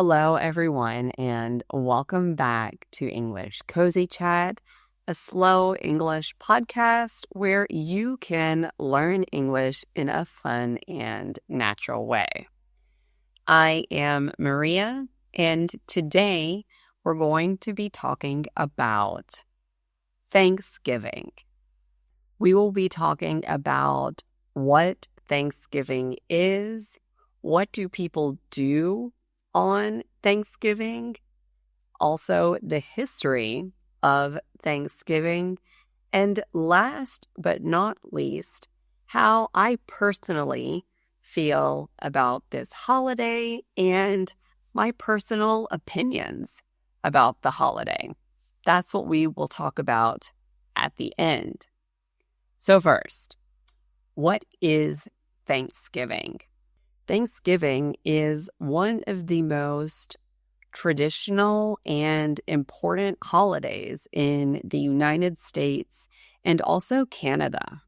Hello, everyone, and welcome back to English Cozy Chat, a slow English podcast where you can learn English in a fun and natural way. I am Maria, and today we're going to be talking about Thanksgiving. We will be talking about what Thanksgiving is, what do people do on Thanksgiving, also the history of Thanksgiving, and last but not least, how I personally feel about this holiday and my personal opinions about the holiday. That's what we will talk about at the end. So first, what is Thanksgiving? Thanksgiving is one of the most traditional and important holidays in the United States and also Canada.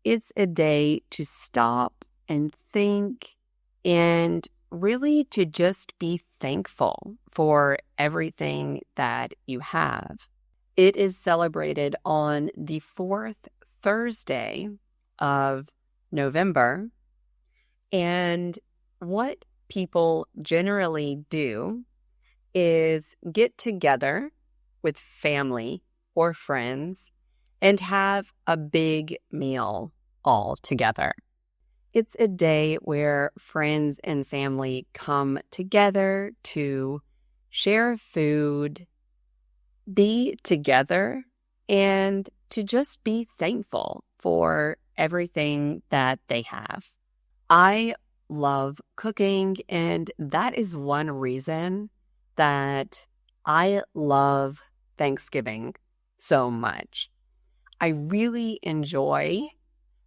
It's a day to stop and think and really to just be thankful for everything that you have. It is celebrated on the fourth Thursday of November. And what people generally do is get together with family or friends and have a big meal all together. It's a day where friends and family come together to share food, be together, and to just be thankful for everything that they have. I love cooking, and that is one reason that I love Thanksgiving so much. I really enjoy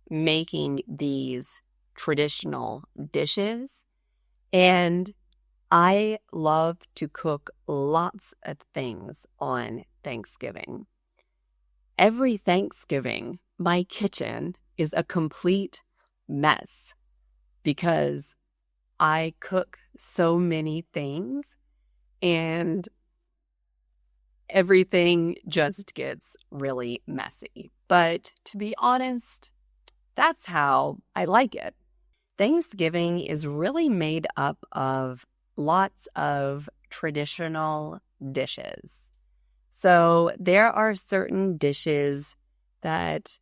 making these traditional dishes, and I love to cook lots of things on Thanksgiving. Every Thanksgiving, my kitchen is a complete mess, because I cook so many things and everything just gets really messy. But to be honest, that's how I like it. Thanksgiving is really made up of lots of traditional dishes. So there are certain dishes that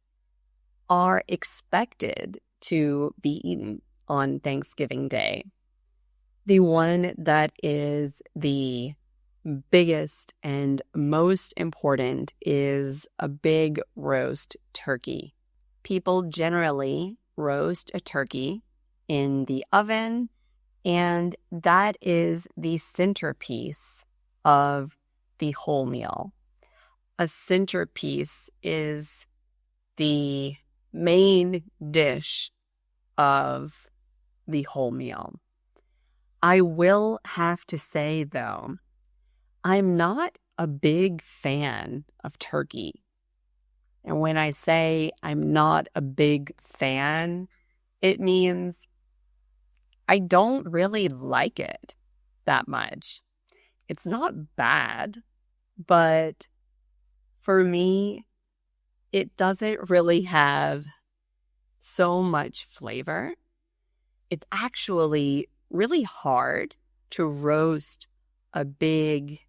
are expected to be eaten on Thanksgiving Day. The one that is the biggest and most important is a big roast turkey. People generally roast a turkey in the oven, and that is the centerpiece of the whole meal. A centerpiece is the main dish of the whole meal. I will have to say, though, I'm not a big fan of turkey. And when I say I'm not a big fan, it means I don't really like it that much. It's not bad, but for me, it doesn't really have so much flavor. It's actually really hard to roast a big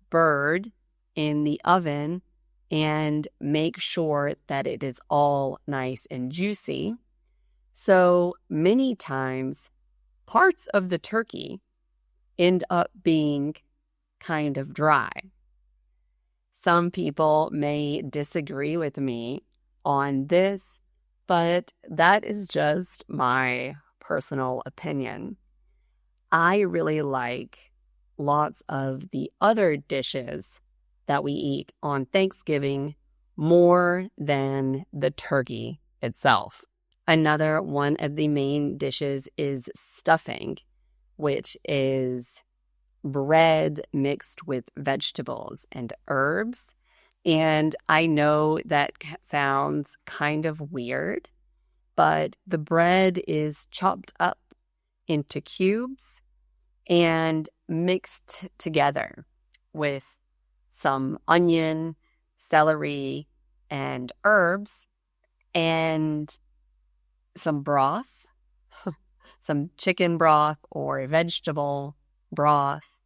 bird in the oven and make sure that it is all nice and juicy. So many times, parts of the turkey end up being kind of dry. Some people may disagree with me on this, but that is just my personal opinion. I really like lots of the other dishes that we eat on Thanksgiving more than the turkey itself. Another one of the main dishes is stuffing, which is bread mixed with vegetables and herbs. And I know that sounds kind of weird, but the bread is chopped up into cubes, and mixed together with some onion, celery, and herbs, and some broth, some chicken broth or vegetable broth.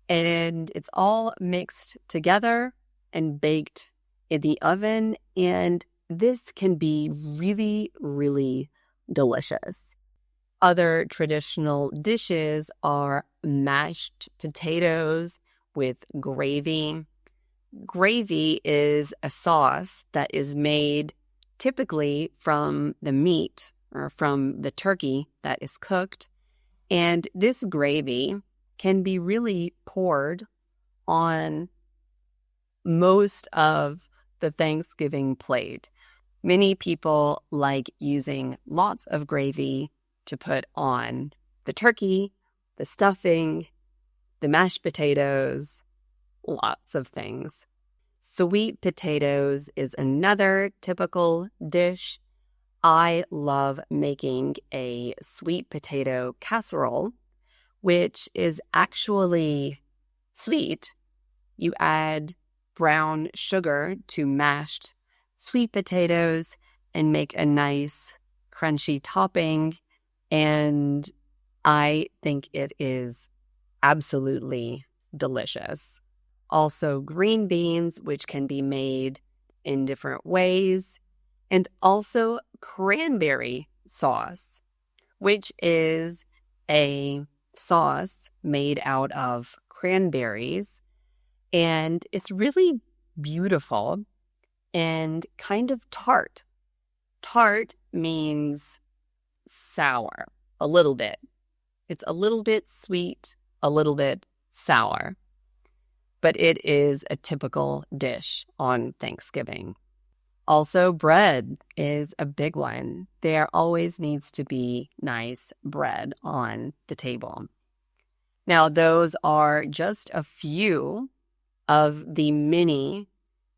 And it's all mixed together and baked in the oven. And this can be really, really delicious. Other traditional dishes are mashed potatoes with gravy. Gravy is a sauce that is made typically from the meat or from the turkey that is cooked. And this gravy can be really poured on most of the Thanksgiving plate. Many people like using lots of gravy to put on the turkey, the stuffing, the mashed potatoes, lots of things. Sweet potatoes is another typical dish. I love making a sweet potato casserole, which is actually sweet. You add brown sugar to mashed sweet potatoes and make a nice crunchy topping. And I think it is absolutely delicious. Also, green beans, which can be made in different ways. And also cranberry sauce, which is a sauce made out of cranberries. And it's really beautiful and kind of tart. Tart means sour, a little bit. It's a little bit sweet, a little bit sour. But it is a typical dish on Thanksgiving. Also, bread is a big one. There always needs to be nice bread on the table. Now, those are just a few of the many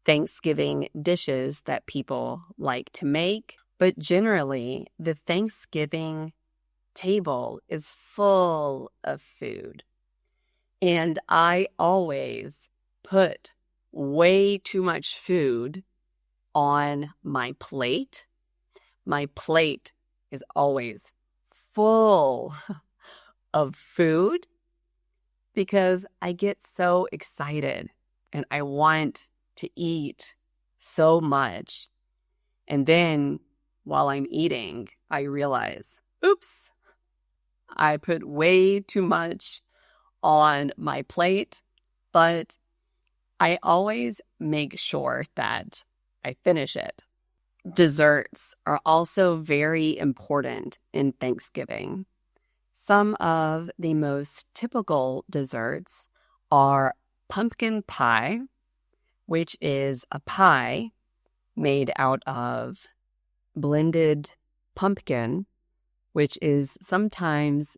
Thanksgiving dishes that people like to make. But generally, the Thanksgiving table is full of food. And I always put way too much food on my plate. My plate is always full of food because I get so excited and I want to eat so much. And then while I'm eating, I realize, oops, I put way too much on my plate, but I always make sure that I finish it. Desserts are also very important in Thanksgiving. Some of the most typical desserts are pumpkin pie, which is a pie made out of blended pumpkin, which is sometimes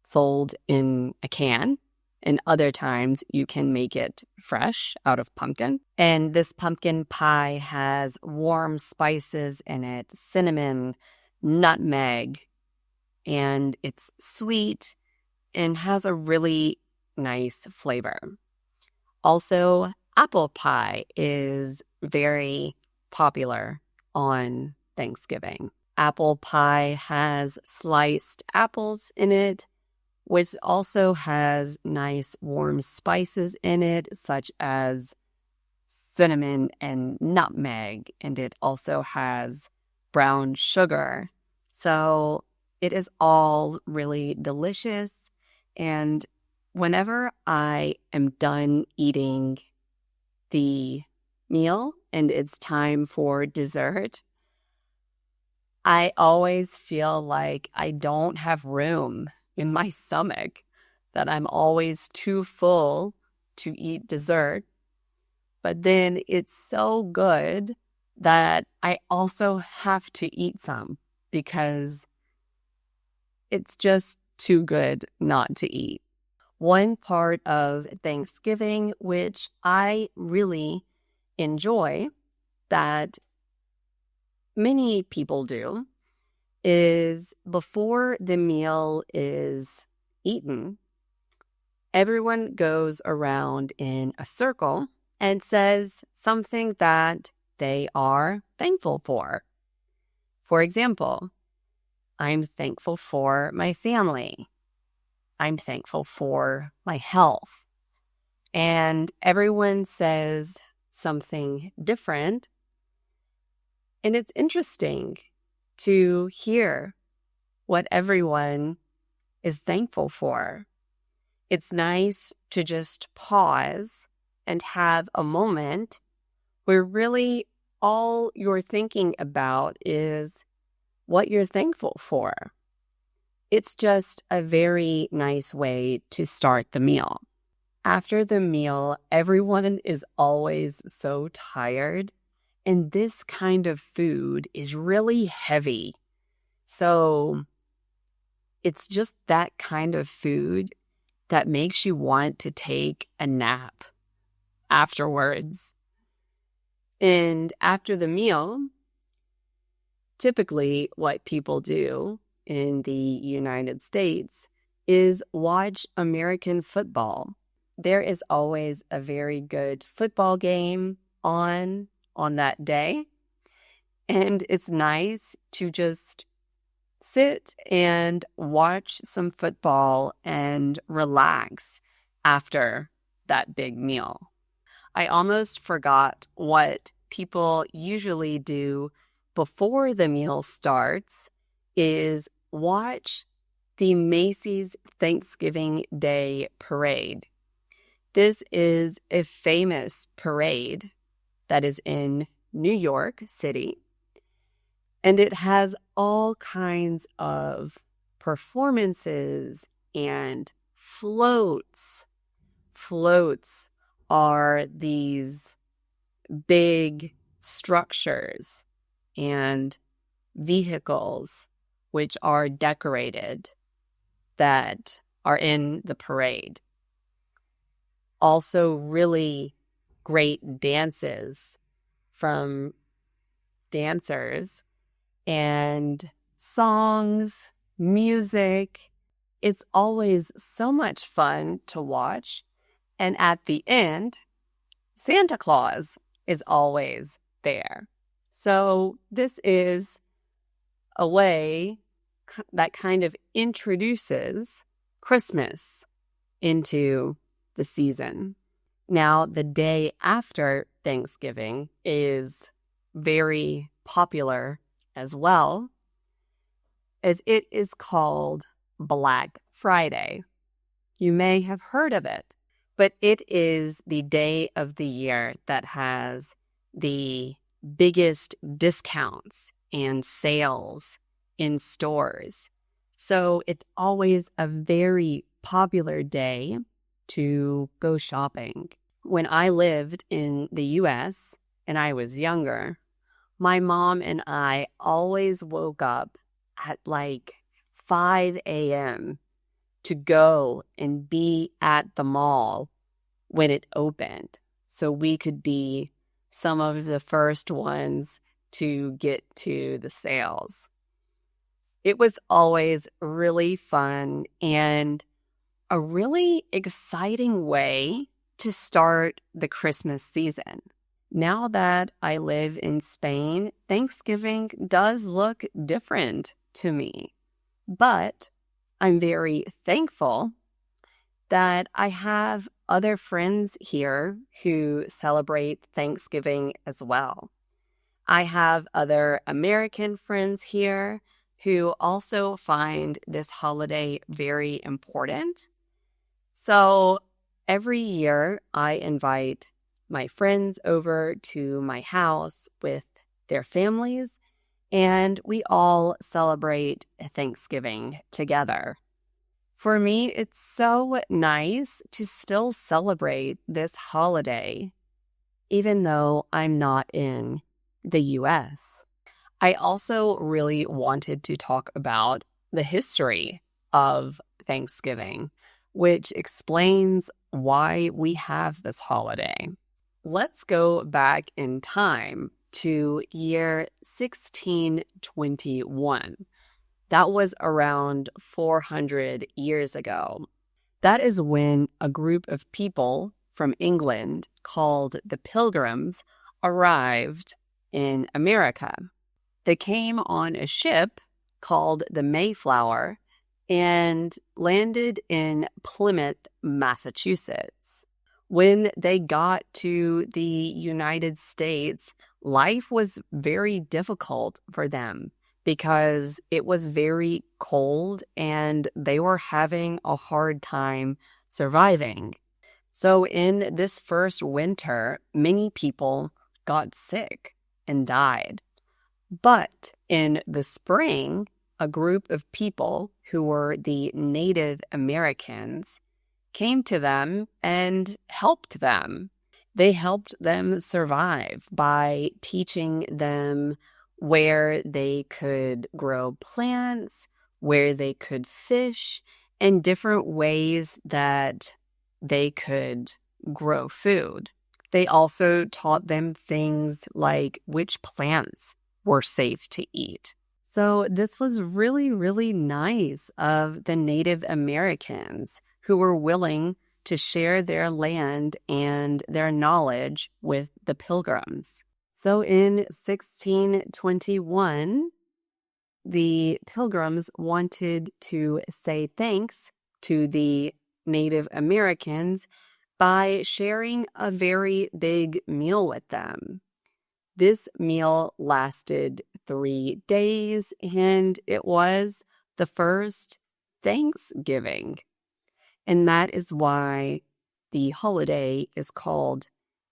sold in a can, and other times you can make it fresh out of pumpkin. And this pumpkin pie has warm spices in it, cinnamon, nutmeg, and it's sweet and has a really nice flavor. Also, apple pie is very popular on Thanksgiving. Apple pie has sliced apples in it, which also has nice warm spices in it, such as cinnamon and nutmeg, and it also has brown sugar. So it is all really delicious. And whenever I am done eating the meal and it's time for dessert, I always feel like I don't have room in my stomach, that I'm always too full to eat dessert. But then it's so good that I also have to eat some because it's just too good not to eat. One part of Thanksgiving, which I really enjoy, that many people do, is before the meal is eaten, everyone goes around in a circle and says something that they are thankful for. For example, I'm thankful for my family. I'm thankful for my health. And everyone says something different. And it's interesting to hear what everyone is thankful for. It's nice to just pause and have a moment where really all you're thinking about is what you're thankful for. It's just a very nice way to start the meal. After the meal, everyone is always so tired, and this kind of food is really heavy. So it's just that kind of food that makes you want to take a nap afterwards. And after the meal, typically what people do in the United States is watch American football. There is always a very good football game on that day. And it's nice to just sit and watch some football and relax after that big meal. I almost forgot what people usually do before the meal starts is watch the Macy's Thanksgiving Day Parade. This is a famous parade that is in New York City, and it has all kinds of performances and floats. Floats are these big structures and vehicles which are decorated that are in the parade. Also, really great dances from dancers and songs, music. It's always so much fun to watch. And at the end, Santa Claus is always there. So this is a way that kind of introduces Christmas into the season. Now, the day after Thanksgiving is very popular as well, as it is called Black Friday. You may have heard of it, but it is the day of the year that has the biggest discounts and sales in stores. So it's always a very popular day to go shopping. When I lived in the US and I was younger, my mom and I always woke up at like 5 a.m. to go and be at the mall when it opened, so we could be some of the first ones to get to the sales. It was always really fun and a really exciting way to start the Christmas season. Now that I live in Spain, Thanksgiving does look different to me, but I'm very thankful that I have other friends here who celebrate Thanksgiving as well. I have other American friends here who also find this holiday very important. So every year I invite my friends over to my house with their families, and we all celebrate Thanksgiving together. For me, it's so nice to still celebrate this holiday, even though I'm not in the US. I also really wanted to talk about the history of Thanksgiving, which explains why we have this holiday. Let's go back in time to year 1621. That was around 400 years ago. That is when a group of people from England called the Pilgrims arrived in America. They came on a ship called the Mayflower and landed in Plymouth, Massachusetts. When they got to the United States, life was very difficult for them because it was very cold and they were having a hard time surviving. So in this first winter, many people got sick and died. But in the spring, a group of people who were the Native Americans came to them and helped them. They helped them survive by teaching them where they could grow plants, where they could fish, and different ways that they could grow food. They also taught them things like which plants were safe to eat. So this was really, really nice of the Native Americans who were willing to share their land and their knowledge with the Pilgrims. So in 1621, the Pilgrims wanted to say thanks to the Native Americans by sharing a very big meal with them. This meal lasted 3 days, and it was the first Thanksgiving. And that is why the holiday is called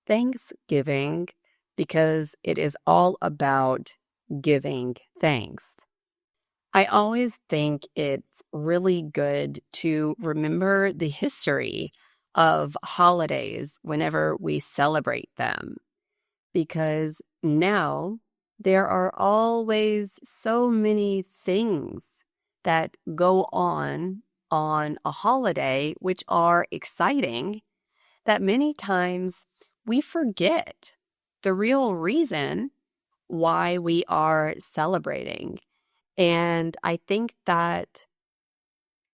Thanksgiving, because it is all about giving thanks. I always think it's really good to remember the history of holidays whenever we celebrate them, because now there are always so many things that go on a holiday which are exciting that many times we forget the real reason why we are celebrating. And I think that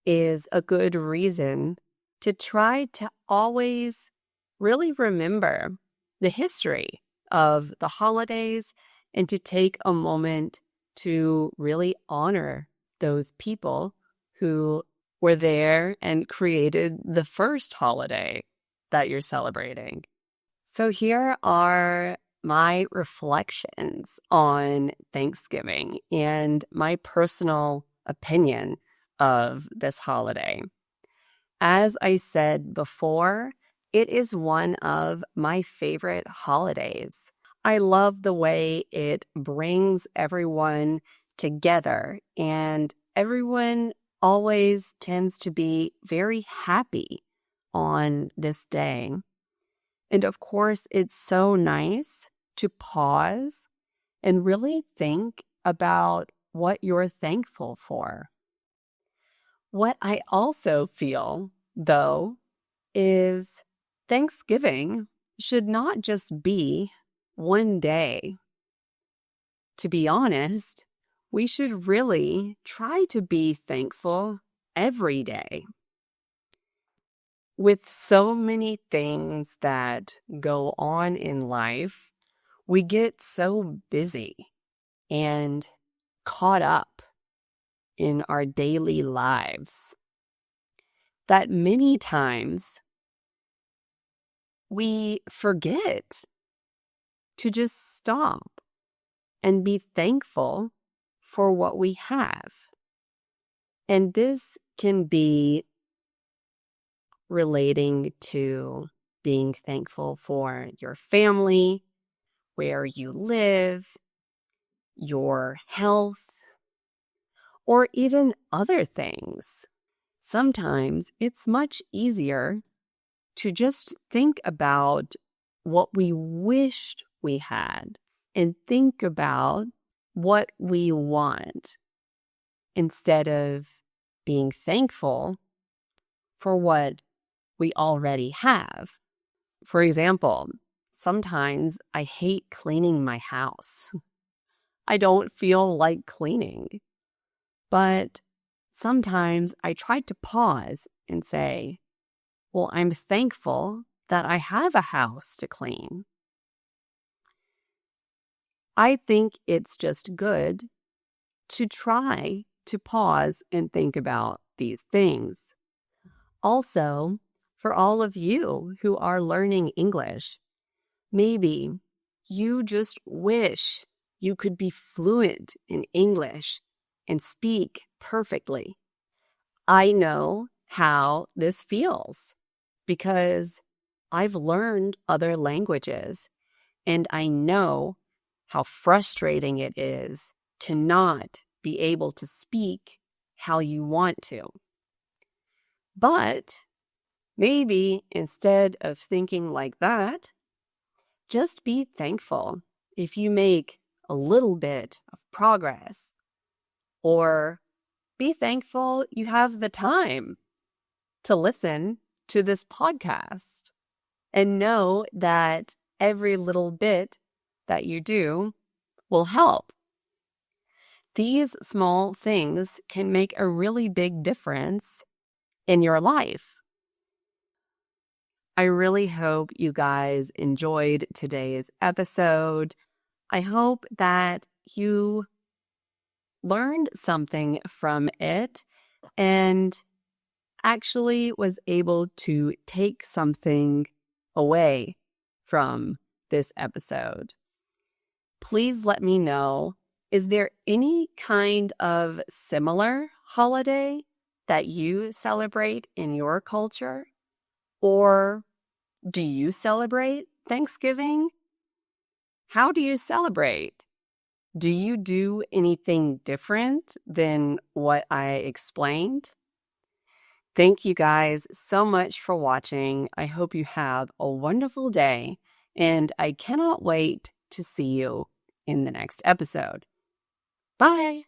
is a good reason to try to always really remember the history of the holidays and to take a moment to really honor those people who were there and created the first holiday that you're celebrating. So here are my reflections on Thanksgiving and my personal opinion of this holiday. As I said before, it is one of my favorite holidays. I love the way it brings everyone together, and everyone always tends to be very happy on this day. And of course, it's so nice to pause and really think about what you're thankful for. What I also feel, though, is Thanksgiving should not just be one day. To be honest, we should really try to be thankful every day. With so many things that go on in life, we get so busy and caught up in our daily lives that many times we forget to just stop and be thankful for what we have. And this can be relating to being thankful for your family, where you live, your health, or even other things. Sometimes it's much easier to just think about what we wished we had and think about what we want instead of being thankful for what we already have. For example, sometimes I hate cleaning my house. I don't feel like cleaning. But sometimes I try to pause and say, well, I'm thankful that I have a house to clean. I think it's just good to try to pause and think about these things. Also, for all of you who are learning English, maybe you just wish you could be fluent in English and speak perfectly. I know how this feels because I've learned other languages and I know how frustrating it is to not be able to speak how you want to. But maybe instead of thinking like that, just be thankful if you make a little bit of progress, or be thankful you have the time to listen to this podcast and know that every little bit that you do will help. These small things can make a really big difference in your life. I really hope you guys enjoyed today's episode. I hope that you learned something from it and actually was able to take something away from this episode. Please let me know, is there any kind of similar holiday that you celebrate in your culture? Or do you celebrate Thanksgiving? How do you celebrate? Do you do anything different than what I explained? Thank you guys so much for watching. I hope you have a wonderful day, and I cannot wait to see you in the next episode. Bye.